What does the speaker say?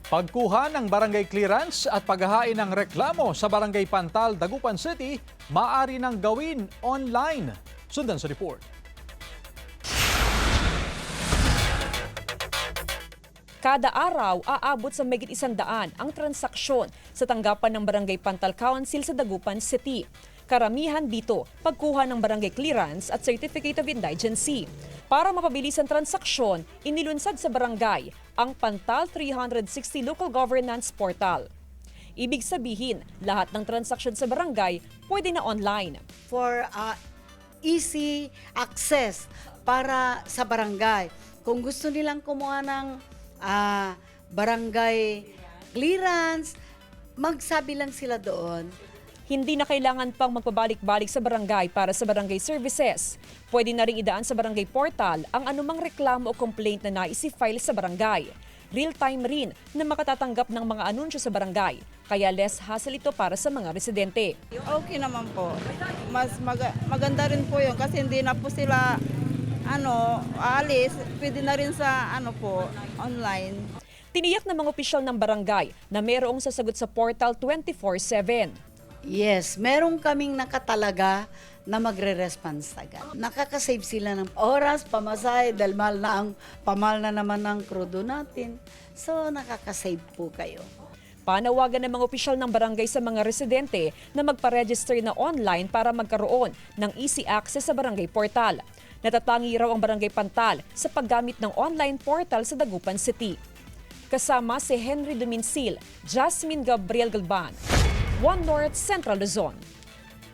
Pagkuha ng barangay clearance at paghahain ng reklamo sa Barangay Pantal, Dagupan City, maaari nang gawin online. Sundan sa report. Kada araw, aabot sa mahigit 100 ang transaksyon sa tanggapan ng Barangay Pantal Council sa Dagupan City. Karamihan dito, pagkuha ng barangay clearance at certificate of indigency. Para mapabilis ang transaksyon, inilunsad sa barangay ang Pantal 360 Local Governance Portal. Ibig sabihin, lahat ng transaksyon sa barangay pwede na online. For easy access para sa barangay. Kung gusto nilang kumuha ng barangay clearance, magsabi lang sila doon. Hindi na kailangan pang magpabalik-balik sa barangay para sa barangay services. Pwede na rin idaan sa barangay portal ang anumang reklamo o complaint na naisi-file sa barangay. Real-time rin na makatatanggap ng mga anunsyo sa barangay, kaya less hassle ito para sa mga residente. Okay naman po. Mas maganda rin po yun kasi hindi na po sila aalis. Pwede na rin sa online. Tiniyak ng mga opisyal ng barangay na mayroong sasagot sa portal 24/7. Yes, meron kaming nakatalaga na magre-response agad. Nakakasave sila ng oras, pamasahe, dahil pamahal na naman ang krudo natin. So, nakakasave po kayo. Panawagan ng mga opisyal ng barangay sa mga residente na magpa-register na online para magkaroon ng easy access sa barangay portal. Natatangi raw ang Barangay Pantal sa paggamit ng online portal sa Dagupan City. Kasama si Henry Dominsil, Jasmine Gabriel Galban, One North Central Luzon.